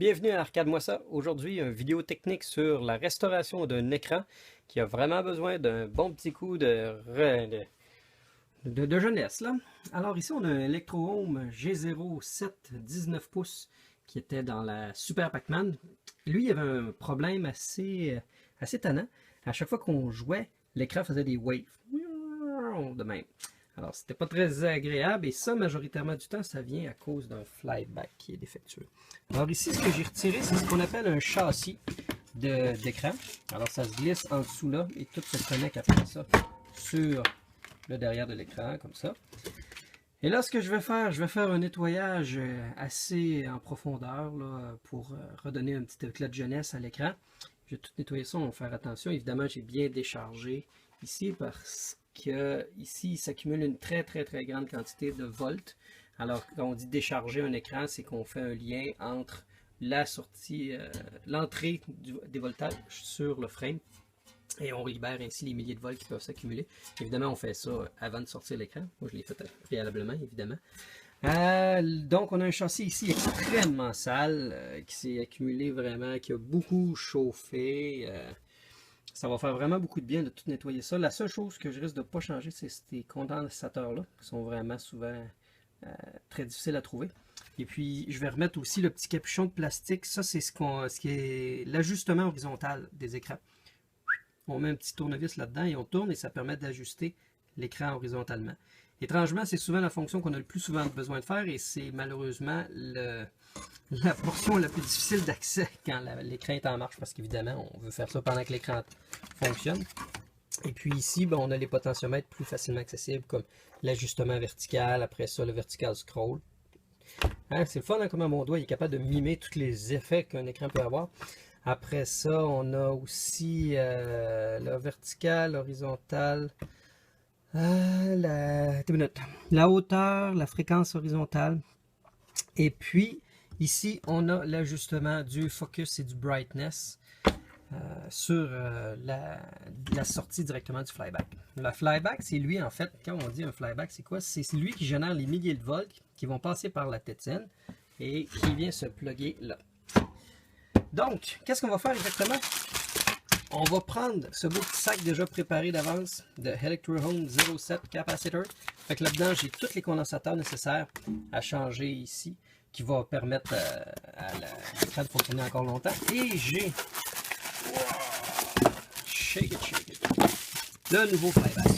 Bienvenue à Arcade-moi ça. Aujourd'hui, une vidéo technique sur la restauration d'un écran qui a vraiment besoin d'un bon petit coup de jeunesse, là. Alors ici, on a un Electro-Home G07 19 pouces qui était dans la Super Pac-Man. Lui, il avait un problème assez tannant. À chaque fois qu'on jouait, l'écran faisait des waves de même. Alors, c'était pas très agréable et ça, majoritairement du temps, ça vient à cause d'un flyback qui est défectueux. Alors ici, ce que j'ai retiré, c'est ce qu'on appelle un châssis d'écran. Alors, ça se glisse en dessous là et tout se connecte après ça sur le derrière de l'écran, comme ça. Et là, ce que je vais faire un nettoyage assez en profondeur là, pour redonner un petit éclat de jeunesse à l'écran. Je vais tout nettoyer ça, on va faire attention. Évidemment, j'ai bien déchargé ici parce que ici, il s'accumule une très grande quantité de volts. Alors, quand on dit décharger un écran, c'est qu'on fait un lien entre la sortie, l'entrée des voltages sur le frame et on libère ainsi les milliers de volts qui peuvent s'accumuler. Évidemment, on fait ça avant de sortir l'écran. Moi, je l'ai fait préalablement, évidemment. Donc, on a un châssis ici extrêmement sale qui s'est accumulé vraiment, qui a beaucoup chauffé. Ça va faire vraiment beaucoup de bien de tout nettoyer ça. La seule chose que je risque de ne pas changer, c'est ces condensateurs-là, qui sont vraiment souvent très difficiles à trouver. Et puis, je vais remettre aussi le petit capuchon de plastique. Ça, c'est ce qui est l'ajustement horizontal des écrans. On met un petit tournevis là-dedans et on tourne et ça permet d'ajuster l'écran horizontalement. Étrangement, c'est souvent la fonction qu'on a le plus souvent besoin de faire et c'est malheureusement la portion la plus difficile d'accès quand l'écran est en marche parce qu'évidemment, on veut faire ça pendant que l'écran fonctionne. Et puis ici, ben, on a les potentiomètres plus facilement accessibles comme l'ajustement vertical, après ça le vertical scroll. Hein, c'est le fun hein, comment mon doigt est capable de mimer tous les effets qu'un écran peut avoir. Après ça, on a aussi le vertical, l'horizontal, la hauteur, la fréquence horizontale. Et puis, ici, on a l'ajustement du focus et du brightness sur la sortie directement du flyback. Le flyback, c'est lui, en fait, quand on dit un flyback, c'est quoi? C'est lui qui génère les milliers de volts qui vont passer par la tétine et qui vient se plugger là. Donc, qu'est-ce qu'on va faire exactement? On va prendre ce beau petit sac déjà préparé d'avance de Electro-Home 07 Capacitor. Fait que là-dedans, j'ai tous les condensateurs nécessaires à changer ici, qui va permettre à l'écran de fonctionner encore longtemps. Et j'ai shake it, le nouveau flyback.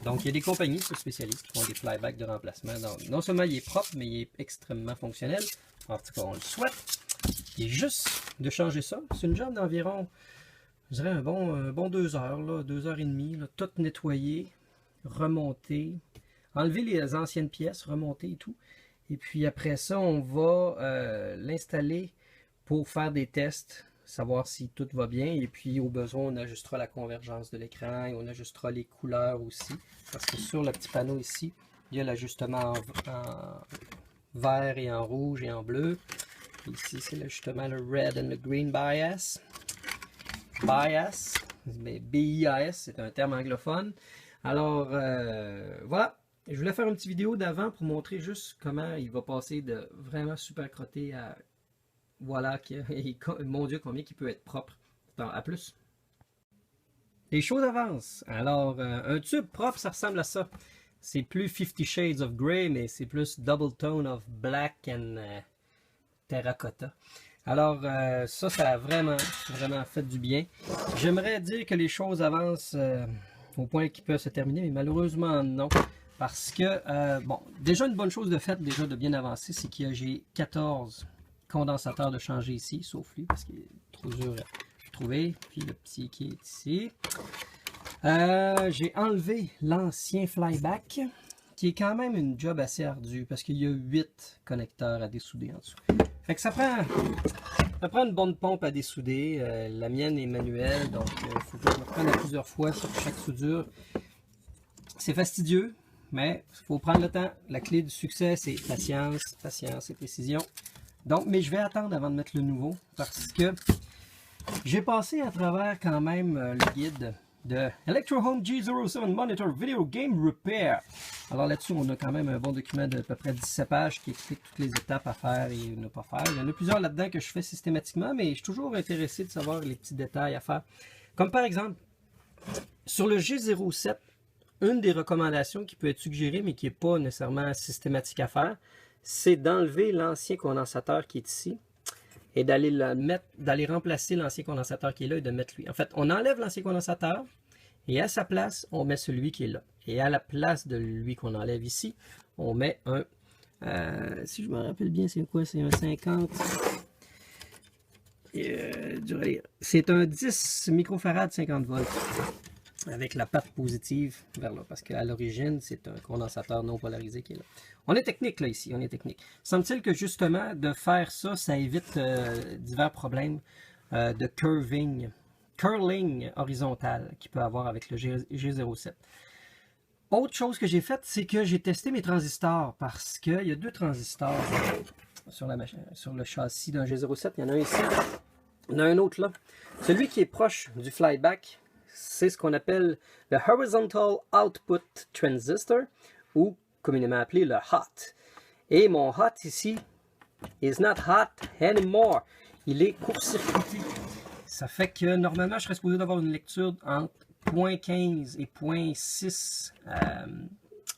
Donc, il y a des compagnies qui se spécialisent qui font des flybacks de remplacement. Donc, non seulement il est propre, mais il est extrêmement fonctionnel. En tout cas, on le souhaite. Il est juste de changer ça. C'est une job d'environ, je dirais, un bon 2 heures, là, 2 heures et demie, là, tout nettoyer, remonter, enlever les anciennes pièces, remonter et tout. Et puis après ça, on va l'installer pour faire des tests, savoir si tout va bien. Et puis au besoin, on ajustera la convergence de l'écran et on ajustera les couleurs aussi. Parce que sur le petit panneau ici, il y a l'ajustement en vert et en rouge et en bleu. Ici, c'est justement le Red and the Green Bias. Bias, mais B-I-A-S, c'est un terme anglophone. Alors, voilà. Je voulais faire une petite vidéo d'avant pour montrer juste comment il va passer de vraiment super crotté à... Voilà, mon Dieu, combien il peut être propre. À plus. Les choses avancent. Alors, un tube propre, ça ressemble à ça. C'est plus 50 Shades of Grey, mais c'est plus Double Tone of Black and... terracotta. Alors, ça a vraiment fait du bien. J'aimerais dire que les choses avancent au point qu'ils peuvent se terminer, mais malheureusement non. Parce que, bon, déjà une bonne chose de fait, déjà de bien avancer, c'est que j'ai 14 condensateurs de changer ici, sauf lui, parce qu'il est trop dur à trouver. Puis le petit qui est ici. J'ai enlevé l'ancien flyback, qui est quand même une job assez ardue, parce qu'il y a 8 connecteurs à dessouder en dessous. Fait que ça prend une bonne pompe à dessouder. La mienne est manuelle, donc il faut que je me prenne à plusieurs fois sur chaque soudure. C'est fastidieux, mais il faut prendre le temps. La clé du succès, c'est patience, patience et précision. Donc, mais je vais attendre avant de mettre le nouveau, parce que j'ai passé à travers quand même le guide de Electro Home G07 Monitor Video Game Repair. Alors là-dessus, on a quand même un bon document de à peu près 17 pages qui explique toutes les étapes à faire et ne pas faire. Il y en a plusieurs là-dedans que je fais systématiquement, mais je suis toujours intéressé de savoir les petits détails à faire. Comme par exemple, sur le G07, une des recommandations qui peut être suggérée, mais qui n'est pas nécessairement systématique à faire, c'est d'enlever l'ancien condensateur qui est ici et d'aller remplacer l'ancien condensateur qui est là et de mettre lui. En fait, on enlève l'ancien condensateur et à sa place, on met celui qui est là. Et à la place de lui qu'on enlève ici, on met un, si je me rappelle bien, c'est quoi? C'est un 50... c'est un 10 microfarad 50 volts avec la patte positive vers là, parce qu'à l'origine, c'est un condensateur non polarisé qui est là. On est technique là ici, on est technique. Semble-t-il que justement, de faire ça, ça évite divers problèmes de curling horizontal qu'il peut avoir avec le G07. Autre chose que j'ai faite, c'est que j'ai testé mes transistors, parce qu'il y a deux transistors sur le châssis d'un G07. Il y en a un ici, il y en a un autre là. Celui qui est proche du flyback, c'est ce qu'on appelle le Horizontal Output Transistor, ou communément appelé le HOT. Et mon HOT ici, is not hot anymore. Il est court-circuité. Ça fait que normalement, je serais supposé d'avoir une lecture entre 0.15 et 0.6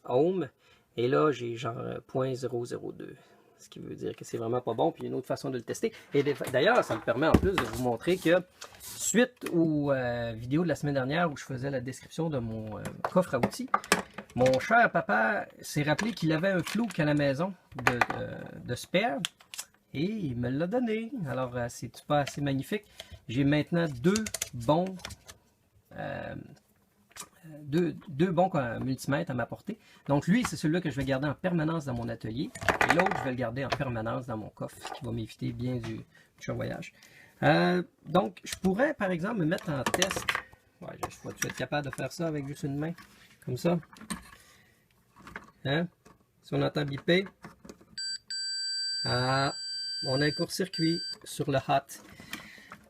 ohms. Et là, j'ai genre 0.002. Ce qui veut dire que c'est vraiment pas bon. Puis il y a une autre façon de le tester. Et d'ailleurs, ça me permet en plus de vous montrer que suite aux vidéos de la semaine dernière où je faisais la description de mon coffre à outils, mon cher papa s'est rappelé qu'il avait un Fluke à la maison de spare. Et il me l'a donné. Alors, c'est pas assez magnifique. J'ai maintenant deux bons multimètres à m'apporter. Donc lui, c'est celui-là que je vais garder en permanence dans mon atelier. Et l'autre, je vais le garder en permanence dans mon coffre, ce qui va m'éviter bien du chavoyage. Donc, je pourrais, par exemple, me mettre en test. Ouais, je vais être capable de faire ça avec juste une main, comme ça. Hein? Si on entend biper. Ah, on a un court-circuit sur le HOT.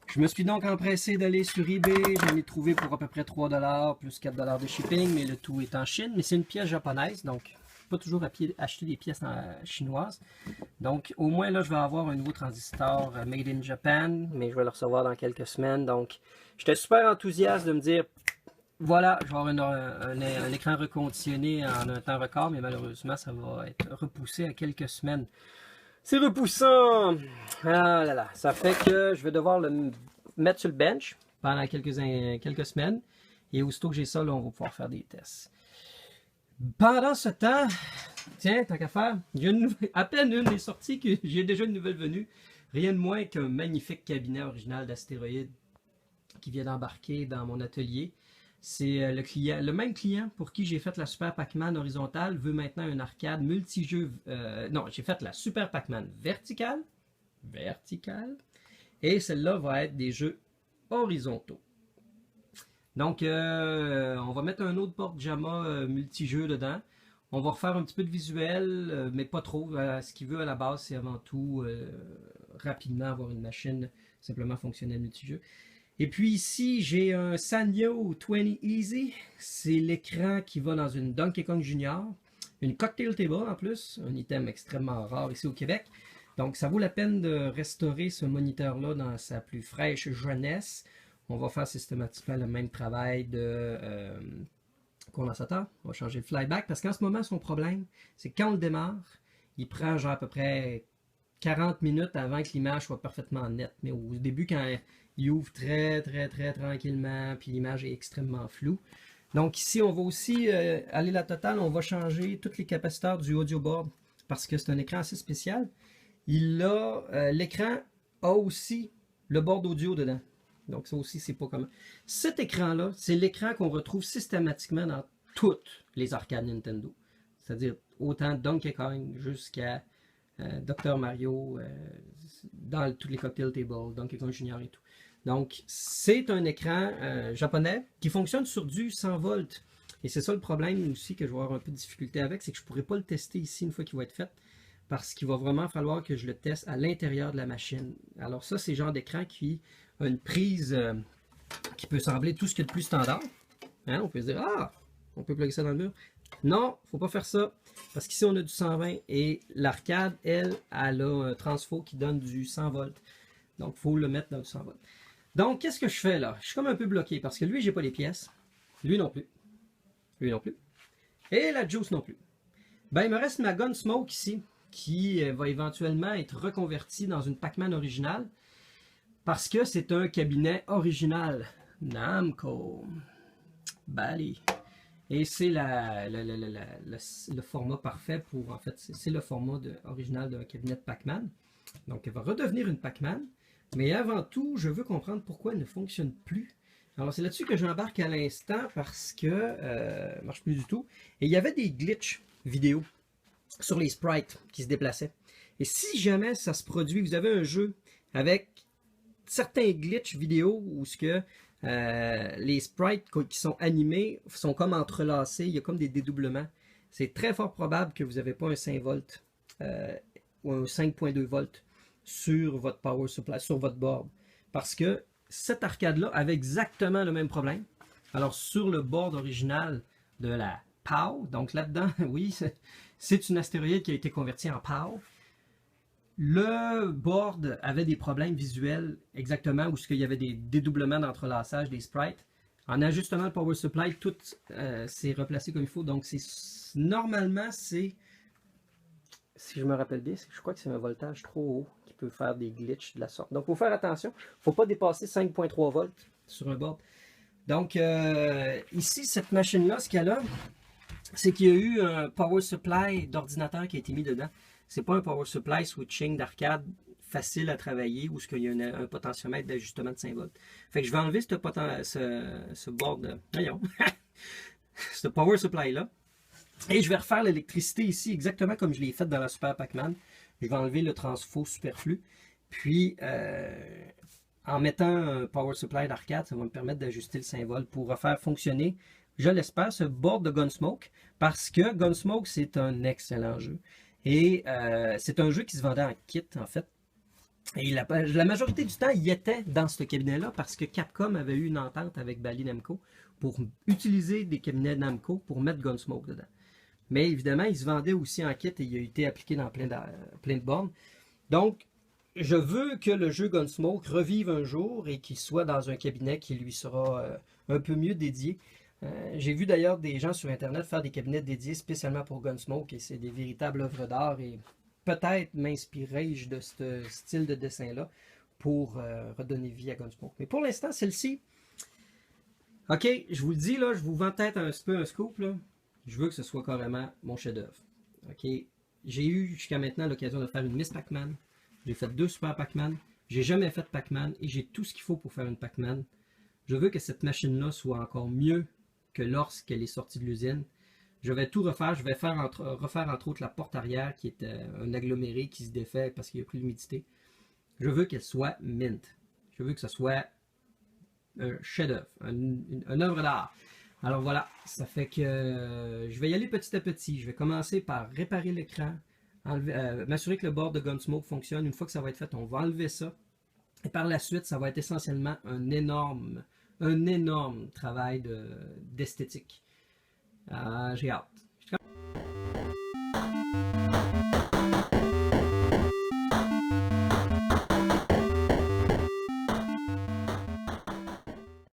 Je me suis donc empressé d'aller sur eBay, j'en ai trouvé pour à peu près 3 $ plus 4 $ de shipping, mais le tout est en Chine. Mais c'est une pièce japonaise, donc pas toujours acheter des pièces chinoises. Donc au moins là, je vais avoir un nouveau transistor made in Japan, mais je vais le recevoir dans quelques semaines. Donc j'étais super enthousiaste de me dire, voilà, je vais avoir un écran reconditionné en un temps record, mais malheureusement, ça va être repoussé à quelques semaines. C'est repoussant! Ah là là, ça fait que je vais devoir le mettre sur le bench pendant quelques semaines. Et aussitôt que j'ai ça, là, on va pouvoir faire des tests. Pendant ce temps, tiens, tant qu'à faire, à peine une est sortie que j'ai déjà une nouvelle venue. Rien de moins qu'un magnifique cabinet original d'astéroïdes qui vient d'embarquer dans mon atelier. C'est le même client pour qui j'ai fait la Super Pac-Man horizontale veut maintenant un arcade multijeu. Non, j'ai fait la Super Pac-Man verticale. Et celle-là va être des jeux horizontaux. Donc, on va mettre un autre port JAMA multijeu dedans. On va refaire un petit peu de visuel, mais pas trop. Ce qu'il veut à la base, c'est avant tout rapidement avoir une machine simplement fonctionnelle multijeu. Et puis ici, j'ai un Sanyo 20 Easy. C'est l'écran qui va dans une Donkey Kong Junior. Une cocktail table en plus, un item extrêmement rare ici au Québec. Donc ça vaut la peine de restaurer ce moniteur-là dans sa plus fraîche jeunesse. On va faire systématiquement le même travail de condensateur. On va changer le flyback parce qu'en ce moment, son problème, c'est que quand on le démarre, il prend genre à peu près 40 minutes avant que l'image soit parfaitement nette. Mais au début, quand il ouvre très tranquillement, puis l'image est extrêmement floue. Donc ici, on va aussi aller la totale, on va changer tous les capaciteurs du audio board parce que c'est un écran assez spécial. L'écran a aussi le board audio dedans. Donc ça aussi, c'est pas commun. Cet écran-là, c'est l'écran qu'on retrouve systématiquement dans toutes les arcades Nintendo. C'est-à-dire autant Donkey Kong jusqu'à Dr Mario, dans tous les cocktail tables, Donkey Kong Junior et tout. Donc, c'est un écran japonais qui fonctionne sur du 100 volts. Et c'est ça le problème aussi que je vais avoir un peu de difficulté avec, c'est que je ne pourrai pas le tester ici une fois qu'il va être fait, parce qu'il va vraiment falloir que je le teste à l'intérieur de la machine. Alors ça, c'est le genre d'écran qui a une prise qui peut sembler tout ce qu'il y a de plus standard. Hein, on peut se dire, ah, on peut plugger ça dans le mur. Non, faut pas faire ça. Parce qu'ici, on a du 120 et l'arcade, elle a un transfo qui donne du 100 volts. Donc, il faut le mettre dans du 100 volts. Donc, qu'est-ce que je fais là? Je suis comme un peu bloqué parce que lui, j'ai pas les pièces. Lui non plus. Lui non plus. Et la Juice non plus. Ben, il me reste ma Gunsmoke ici, qui va éventuellement être reconvertie dans une Pac-Man originale. Parce que c'est un cabinet original. Namco. Bali. Et c'est le format parfait pour, en fait, c'est le format original d'un cabinet de Pac-Man. Donc, elle va redevenir une Pac-Man. Mais avant tout, je veux comprendre pourquoi elle ne fonctionne plus. Alors, c'est là-dessus que j'embarque à l'instant parce que ne marche plus du tout. Et il y avait des glitches vidéo sur les sprites qui se déplaçaient. Et si jamais ça se produit, vous avez un jeu avec certains glitches vidéo où ce que les sprites qui sont animés sont comme entrelacés, il y a comme des dédoublements. C'est très fort probable que vous n'avez pas un 5 volts ou un 5.2 volts sur votre power supply, sur votre board. Parce que cette arcade-là avait exactement le même problème. Alors sur le board original de la POW, donc là-dedans, oui, c'est une astéroïde qui a été convertie en POW. Le board avait des problèmes visuels exactement où il y avait des dédoublements d'entrelaçage des sprites. En ajustement le power supply, tout s'est replacé comme il faut. Donc normalement, c'est, si je me rappelle bien, je crois que c'est un voltage trop haut qui peut faire des glitches de la sorte. Donc il faut faire attention. Il ne faut pas dépasser 5.3 volts sur un board. Donc ici, cette machine-là, ce qu'elle a, c'est qu'il y a eu un power supply d'ordinateur qui a été mis dedans. C'est pas un power supply switching d'arcade facile à travailler où il y a un potentiomètre d'ajustement de 5 volts. Fait que je vais enlever ce board, voyons, ce power supply là. Et je vais refaire l'électricité ici exactement comme je l'ai fait dans la Super Pac-Man. Je vais enlever le transfo superflu. Puis, en mettant un power supply d'arcade, ça va me permettre d'ajuster le 5 volts pour refaire fonctionner, je l'espère, ce board de Gunsmoke. Parce que Gunsmoke, c'est un excellent jeu. Et c'est un jeu qui se vendait en kit, en fait. Et la majorité du temps, il était dans ce cabinet-là parce que Capcom avait eu une entente avec Bally Namco pour utiliser des cabinets Namco pour mettre Gunsmoke dedans. Mais évidemment, il se vendait aussi en kit et il a été appliqué dans plein de bornes. Donc, je veux que le jeu Gunsmoke revive un jour et qu'il soit dans un cabinet qui lui sera un peu mieux dédié. J'ai vu d'ailleurs des gens sur Internet faire des cabinets dédiés spécialement pour Gunsmoke et c'est des véritables œuvres d'art et peut-être m'inspirerai-je de ce style de dessin-là pour redonner vie à Gunsmoke. Mais pour l'instant, celle-ci, ok, je vous le dis, là, je vous vends peut-être un peu un scoop, là. Je veux que ce soit carrément mon chef-d'œuvre. Ok, j'ai eu jusqu'à maintenant l'occasion de faire une Miss Pac-Man. J'ai fait 2 Super Pac-Man. J'ai jamais fait de Pac-Man et j'ai tout ce qu'il faut pour faire une Pac-Man. Je veux que cette machine-là soit encore mieux que lorsqu'elle est sortie de l'usine. Je vais tout refaire. Je vais refaire entre autres la porte arrière qui est un aggloméré qui se défait parce qu'il y a plus d'humidité. Je veux qu'elle soit mint. Je veux que ce soit un chef-d'œuvre, une œuvre d'art. Alors voilà, ça fait que je vais y aller petit à petit. Je vais commencer par réparer l'écran, m'assurer que le board de Gunsmoke fonctionne. Une fois que ça va être fait, on va enlever ça. Et par la suite, ça va être essentiellement un énorme travail d'esthétique. J'ai hâte.